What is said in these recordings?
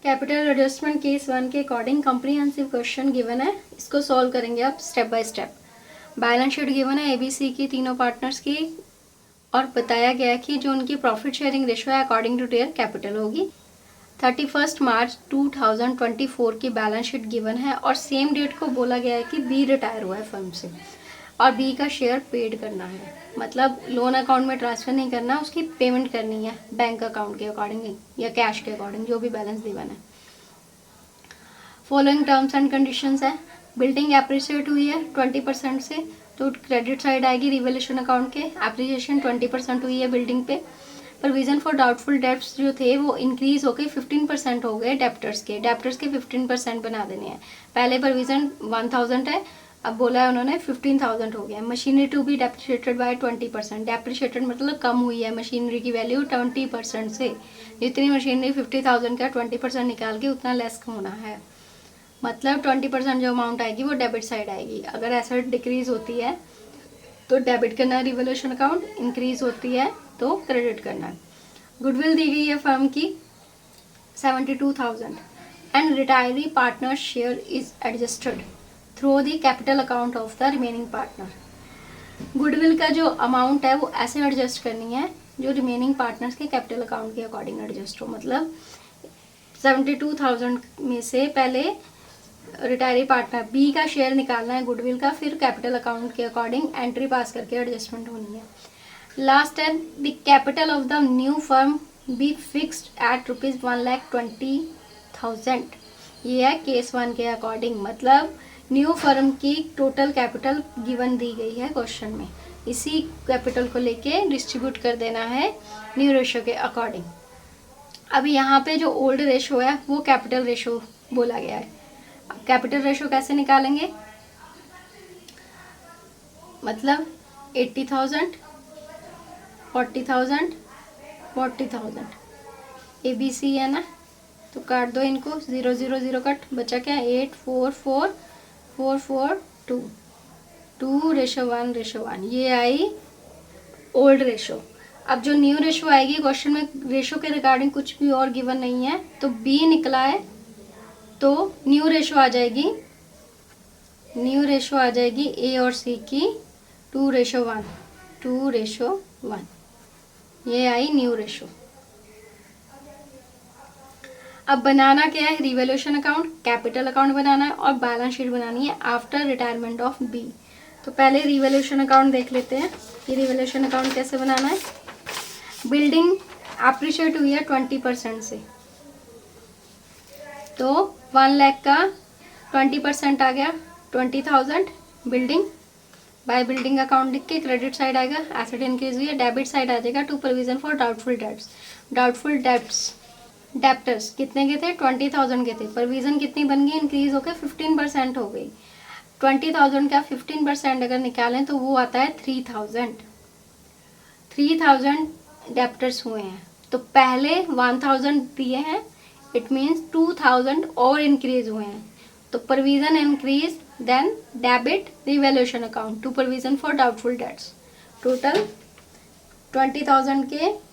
Capital adjustment case 1 के according comprehensive question given है, इसको सॉल्व करेंगे आप step by step. Balance sheet given है एबीसी की, तीनों पार्टनर्स की, और बताया गया है कि जो उनकी प्रॉफिट शेयरिंग रेशो है अकॉर्डिंग टू देयर कैपिटल होगी। 31 मार्च 2024 की बैलेंस शीट गिवन है और सेम डेट को बोला गया है कि बी रिटायर हुआ है फर्म से और बी का शेयर पेड करना है, मतलब लोन अकाउंट में ट्रांसफ़र नहीं करना, उसकी पेमेंट करनी है बैंक अकाउंट के अकॉर्डिंग या कैश के अकॉर्डिंग, जो भी बैलेंस गिवन है। फॉलोइंग टर्म्स एंड कंडीशंस है। बिल्डिंग एप्रिशिएट हुई है 20% से, तो क्रेडिट साइड आएगी रिवैल्यूएशन अकाउंट के। एप्रिसिएशन 20% हुई है बिल्डिंग पे। प्रोविजन फॉर डाउटफुल डेब्ट्स जो थे वो इंक्रीज होकर 15% हो गए डेप्टर्स के 15% बना देने हैं। पहले प्रोविजन 1000 है, अब बोला है उन्होंने 15,000 हो गया। Machinery to be depreciated by 20%। Depreciated मतलब कम हुई है मशीनरी की वैल्यू 20% से। जितनी मशीनरी 50,000 का 20% निकाल के उतना लेस होना है, मतलब 20% जो अमाउंट आएगी वो डेबिट साइड आएगी। अगर एसेट डिक्रीज होती है तो डेबिट करना है रिवैल्यूएशन अकाउंट, इंक्रीज होती है तो क्रेडिट करना है। गुडविल दी गई है फर्म की 72,000 and retiree partner share is adjusted through the capital account of the remaining partner. Goodwill का जो अमाउंट है वो ऐसे एडजस्ट करनी है जो रिमेनिंग पार्टनर्स के कैपिटल अकाउंट के अकॉर्डिंग एडजस्ट हो, मतलब 72,000 में से पहले रिटायरी पार्टनर बी का शेयर निकालना है गुडविल का, फिर कैपिटल अकाउंट के अकॉर्डिंग एंट्री पास करके एडजस्टमेंट होनी है। लास्ट है the capital of the new firm be fixed at ₹1,20,000। ये है केस 1 के अकॉर्डिंग, मतलब न्यू फर्म की टोटल कैपिटल गिवन दी गई है क्वेश्चन में, इसी कैपिटल को लेके डिस्ट्रीब्यूट कर देना है न्यू रेशो के अकॉर्डिंग। अब यहाँ पे जो ओल्ड रेशो है वो कैपिटल रेशो बोला गया है। अब कैपिटल रेशो कैसे निकालेंगे, मतलब 80,000, 40,000, 40,000 ABC है ना, तो काट दो इनको, 0 0 0 कट, बचा क्या 8 4 4 4 4 2 2:1:1। ये आई ओल्ड रेशो। अब जो न्यू रेशो आएगी क्वेश्चन में, रेशो के रिगार्डिंग कुछ भी और गिवन नहीं है, तो बी निकला है तो न्यू रेशो आ जाएगी, न्यू रेशो आ जाएगी ए और सी की 2:1, 2:1। ये आई न्यू रेशो। अब बनाना क्या है, रिवैल्यूएशन अकाउंट, कैपिटल अकाउंट बनाना है और बैलेंस शीट बनानी है आफ्टर रिटायरमेंट ऑफ बी। तो पहले रिवैल्यूएशन अकाउंट देख लेते हैं कि रिवैल्यूएशन अकाउंट कैसे बनाना है। बिल्डिंग एप्रिशिएट हुई है 20% से, तो 1 लाख का 20% आ गया 20,000। बिल्डिंग बाय बिल्डिंग अकाउंट लिख के क्रेडिट साइड आएगा, एसेट इंक्रीज हुई है, डेबिट साइड आ जाएगा to provision for doubtful debts. Doubtful debtors कितने के थे, 20,000 के थे। प्रोविजन कितनी बन गई, इंक्रीज होकर 15% हो गई। 20,000 का 15% अगर निकालें तो वो आता है 3,000। 3,000 डेप्टर्स हुए हैं, तो पहले 1,000 दिए हैं, इट मीन्स 2,000 और इंक्रीज हुए हैं, तो provision increase, then debit revaluation account to provision for doubtful debts. Total 20,000 के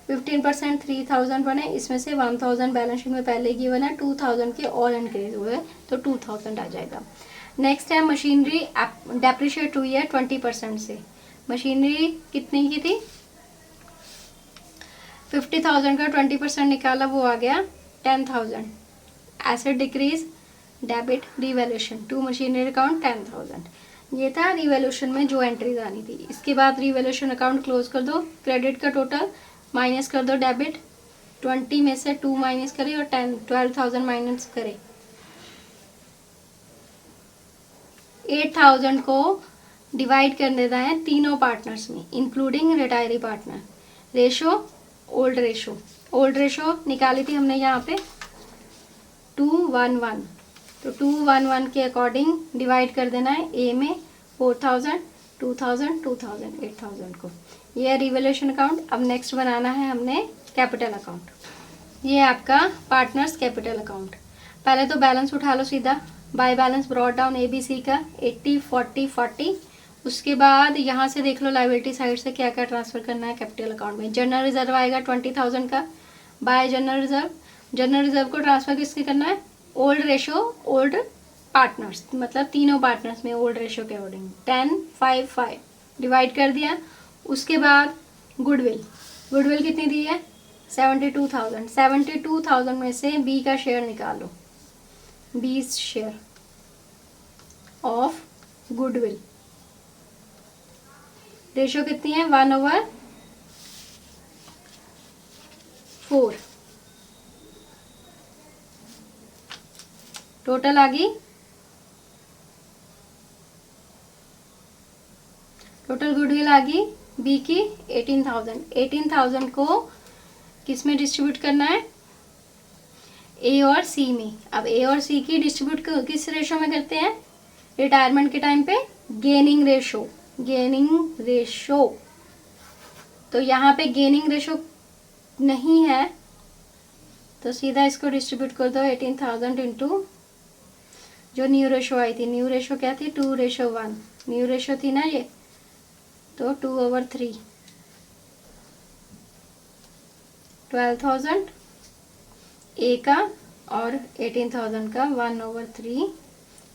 15% 3,000 बने, इसमें से 1,000 बैलेंस शीट में पहले गिवन है, 2,000 के और इंक्रीज हुए तो 2,000 आ जाएगा। नेक्स्ट है मशीनरी डेप्रिशिएट हुई है 20% से। मशीनरी कितनी की थी, 50,000 का 20% निकाला, वो आ गया 10,000। Asset decrease, debit revaluation to machinery account 10,000। ये था रिवैल्यूएशन में जो एंट्रीज आनी थी। इसके बाद रिवैल्यूएशन अकाउंट क्लोज कर दो, क्रेडिट का टोटल माइनस कर दो, डेबिट 20 में से 2 माइनस करे और 12,000 माइनस करे, 8,000 को डिवाइड कर देना है तीनों पार्टनर्स में including retiree partner. Ratio old ratio, old ratio निकाली थी हमने यहाँ पे 2:1:1, तो 2:1:1 के अकॉर्डिंग डिवाइड कर देना है ए में 4,000, 2,000, 2,000, 8,000 को। ये है रिवैल्यूएशन अकाउंट। अब नेक्स्ट बनाना है हमने कैपिटल अकाउंट। ये आपका पार्टनर्स कैपिटल अकाउंट। पहले तो बैलेंस उठा लो सीधा, by balance brought down ABC का 80 40 40। उसके बाद यहाँ से देख लो लायबिलिटी साइड से क्या क्या ट्रांसफर करना है कैपिटल अकाउंट में। जनरल रिजर्व आएगा 20,000 का, bye general reserve general reserve को ट्रांसफ़र किसके करना है, ओल्ड रेशो ओल्ड पार्टनर्स, मतलब तीनों पार्टनर्स में ओल्ड रेशो के अकॉर्डिंग 10 5 5 डिवाइड कर दिया। उसके बाद गुडविल, गुडविल कितनी दी है 72,000, 72,000 में से बी का शेयर निकालो, 20 शेयर ऑफ गुडविल। रेशो कितनी है 1/4, टोटल आ गई, टोटल गुडविल आ गई बी की 18,000। 18,000 को किस में डिस्ट्रीब्यूट करना है, ए और सी में। अब ए और सी की डिस्ट्रीब्यूट किस रेशो में करते हैं, रिटायरमेंट के टाइम पे गेनिंग रेशो, गेनिंग रेशो। तो यहाँ पे गेनिंग रेशो नहीं है तो सीधा इसको डिस्ट्रीब्यूट कर दो 18,000 इंटू जो न्यू रेशो आई थी। न्यू रेशो क्या थी 2:1, न्यू रेशो थी ना ये, तो 2/3, 12,000 ए का और 18,000 का 1/3,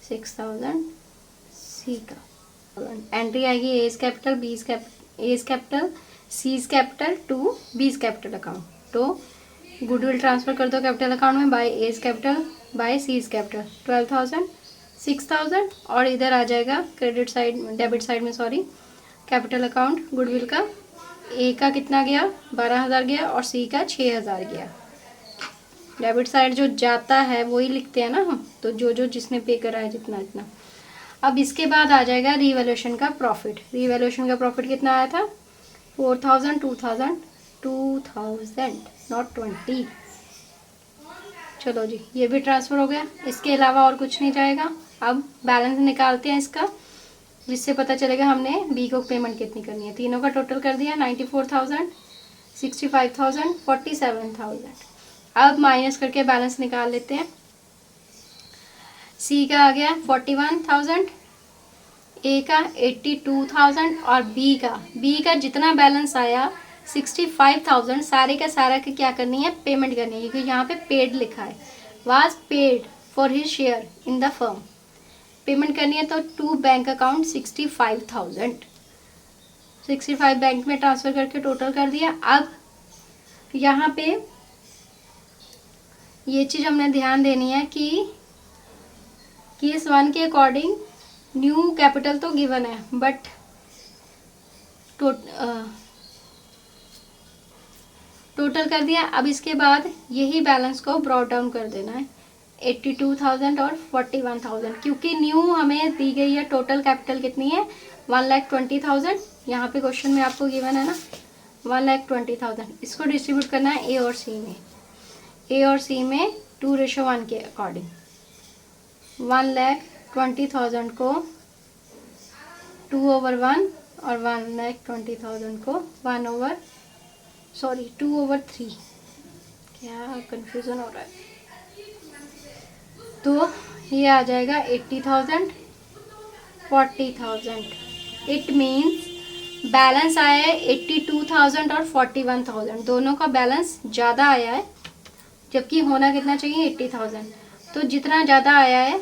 6,000 सी का। एंट्री आएगी A's capital, B's capital, A's capital, C's capital to B's capital account. तो गुडविल ट्रांसफर कर दो कैपिटल अकाउंट में by A's capital by C's capital, 12,000, 6,000 और इधर आ जाएगा क्रेडिट साइड, डेबिट साइड में सॉरी, कैपिटल अकाउंट गुडविल का ए का कितना गया 12,000 गया और सी का 6,000 गया। डेबिट साइड जो जाता है वही लिखते हैं ना हम, तो जो जिसने पे करा है जितना इतना। अब इसके बाद आ जाएगा रीवैल्यूएशन का प्रॉफिट। रीवैल्यूएशन का प्रॉफिट कितना आया था 4,000, 2,000, 2,000 नॉट 20। चलो जी ये भी ट्रांसफ़र हो गया, इसके अलावा और कुछ नहीं जाएगा। अब बैलेंस निकालते हैं इसका, जिससे पता चलेगा हमने बी को पेमेंट कितनी करनी है। तीनों का टोटल कर दिया 94,000, 65,000, 47,000। अब माइनस करके बैलेंस निकाल लेते हैं। सी का आ गया 41,000, ए का 82,000 और बी का जितना बैलेंस आया 65,000 सारे का सारा की क्या करनी है पेमेंट करनी है, क्योंकि यहाँ पे पेड लिखा है, was paid for his share in the firm. Payment करनी है तो टू बैंक अकाउंट 65,000, 65 बैंक में ट्रांसफ़र करके टोटल कर दिया। अब यहाँ पे ये चीज़ हमने ध्यान देनी है कि केस 1 के अकॉर्डिंग न्यू कैपिटल तो गिवन है, बट टोटल कर दिया। अब इसके बाद यही बैलेंस को ब्रॉट डाउन कर देना है 82,000 और 41,000, क्योंकि न्यू हमें दी गई है टोटल कैपिटल कितनी है 1,20,000। यहाँ पे क्वेश्चन में आपको गिवन है ना 1,20,000। इसको डिस्ट्रीब्यूट करना है ए और सी में, ए और सी में 2:1 के अकॉर्डिंग। 1,20,000 को 2/1 और 1,20,000 को 2/3। क्या कंफ्यूजन हो रहा है। तो ये आ जाएगा 80,000, 40,000। इट मीन्स बैलेंस आया है 82,000 और 41,000, दोनों का बैलेंस ज़्यादा आया है, जबकि होना कितना चाहिए 80,000। तो जितना ज़्यादा आया है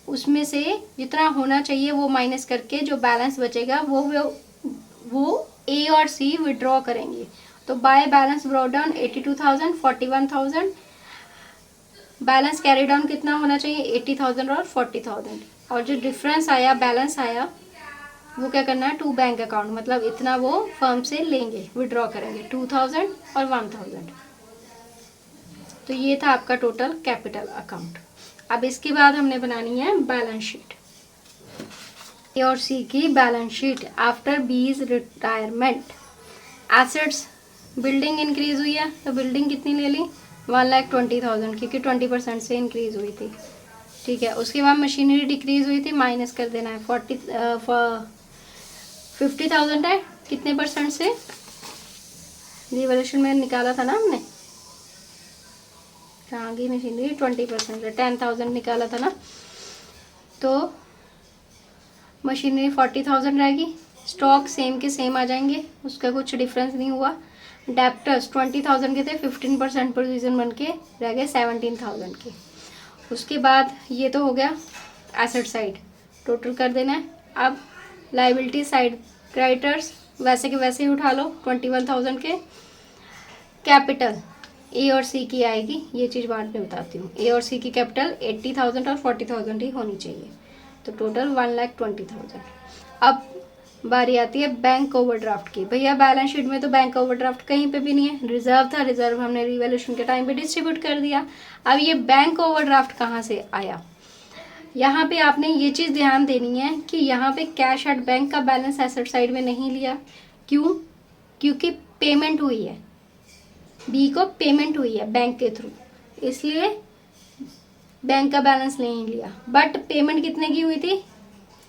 उसमें से जितना होना चाहिए वो माइनस करके जो बैलेंस बचेगा वो ए और सी विड्रॉ करेंगे। तो by balance brought down 82,000, 41,000। Balance carry down कितना होना चाहिए 80,000 और 40,000। और जो डिफरेंस आया बैलेंस आया वो क्या करना है टू बैंक अकाउंट, मतलब इतना वो फर्म से लेंगे विड्रॉ करेंगे 2,000 और 1,000। तो ये था आपका टोटल कैपिटल अकाउंट। अब इसके बाद हमने बनानी है बैलेंस शीट, ए और सी की बैलेंस शीट आफ्टर बीज रिटायरमेंट। एसेट्स बिल्डिंग इंक्रीज हुई है तो बिल्डिंग कितनी ले ली 1,20,000, क्योंकि 20% से इंक्रीज हुई थी, ठीक है। उसके बाद मशीनरी डिक्रीज हुई थी, माइनस कर देना है 50,000 है, कितने परसेंट से रिवॉल्यूशन में निकाला था ना हमने, कहाँ गई मशीनरी 20% से 10,000 निकाला था ना, तो मशीनरी 40,000 रहेगी। स्टॉक सेम के सेम आ जाएंगे, उसका कुछ डिफरेंस नहीं हुआ। डेप्टर्स 20,000 के थे, 15% प्रोविजन बन के रह गए 17,000 के। उसके बाद ये तो हो गया एसेट साइड, टोटल कर देना है। अब लाइबिलिटी साइड, क्रेडिटर्स वैसे के वैसे ही उठा लो 21,000 के। कैपिटल ए और सी की आएगी, ये चीज़ बाद में बताती हूँ। ए और सी की कैपिटल 80,000 और 40,000 ही होनी चाहिए, तो टोटल 1,20,000। अब बारी आती है बैंक ओवरड्राफ्ट की। भैया बैलेंस शीट में तो बैंक ओवरड्राफ्ट कहीं पे भी नहीं है, रिजर्व था, रिजर्व हमने रिवैल्यूएशन के टाइम पे डिस्ट्रीब्यूट कर दिया। अब ये बैंक ओवरड्राफ्ट कहाँ से आया, यहाँ पे आपने ये चीज़ ध्यान देनी है कि यहाँ पे कैश एट बैंक का बैलेंस एसेट साइड में नहीं लिया। क्यों? क्योंकि पेमेंट हुई है, बी को पेमेंट हुई है बैंक के थ्रू, इसलिए बैंक का बैलेंस नहीं लिया। बट पेमेंट कितने की हुई थी?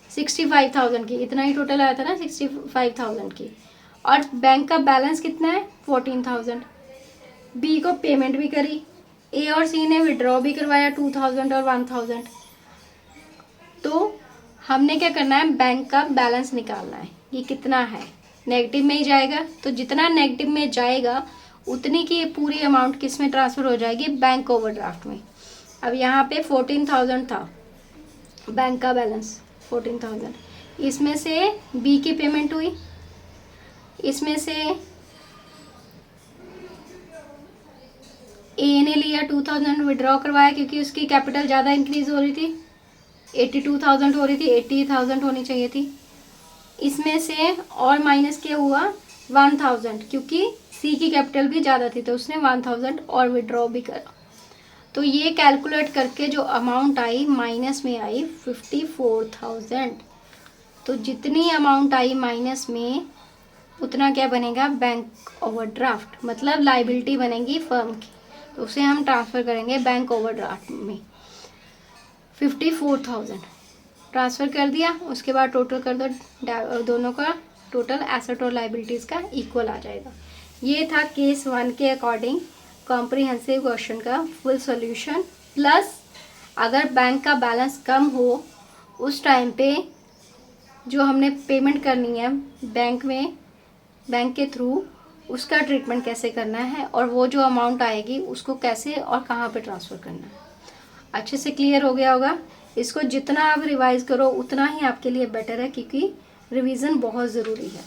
65,000 की, इतना ही टोटल आया था ना 65,000 की। और बैंक का बैलेंस कितना है? 14,000। बी को पेमेंट भी करी, ए और सी ने विड्रॉ भी करवाया 2,000 और 1,000। तो हमने क्या करना है, बैंक का बैलेंस निकालना है। ये कितना है? नेगेटिव में ही जाएगा, तो जितना नेगेटिव में जाएगा उतनी की ये पूरी अमाउंट किस में ट्रांसफ़र हो जाएगी? बैंक ओवरड्राफ्ट में। अब यहाँ पे 14,000 था बैंक का बैलेंस, 14,000, इसमें से बी की पेमेंट हुई, इसमें से ए ने लिया 2,000 विड्रॉ करवाया क्योंकि उसकी कैपिटल ज़्यादा इंक्रीज हो रही थी, 82,000 हो रही थी, 80,000 होनी चाहिए थी। इसमें से और माइनस क्या हुआ? 1,000, क्योंकि सी की कैपिटल भी ज़्यादा थी तो उसने 1,000 और विड्रॉ भी करा। तो ये कैलकुलेट करके जो अमाउंट आई माइनस में आई 54,000। तो जितनी अमाउंट आई माइनस में उतना क्या बनेगा? बैंक ओवरड्राफ्ट, मतलब लाइबिलिटी बनेगी फर्म की, तो उसे हम ट्रांसफ़र करेंगे बैंक ओवरड्राफ्ट में। 54,000 ट्रांसफ़र कर दिया, उसके बाद टोटल कर दो, दोनों का टोटल एसेट और लाइबिलिटीज़ का इक्वल आ जाएगा। ये था केस 1 के अकॉर्डिंग कॉम्प्रिहेंसिव क्वेश्चन का फुल सॉल्यूशन। प्लस अगर बैंक का बैलेंस कम हो उस टाइम पे जो हमने पेमेंट करनी है बैंक में, बैंक के थ्रू, उसका ट्रीटमेंट कैसे करना है और वो जो अमाउंट आएगी उसको कैसे और कहाँ पे ट्रांसफ़र करना है। अच्छे से क्लियर हो गया होगा। इसको जितना आप रिवाइज़ करो उतना ही आपके लिए बेटर है, क्योंकि रिवीजन बहुत ज़रूरी है।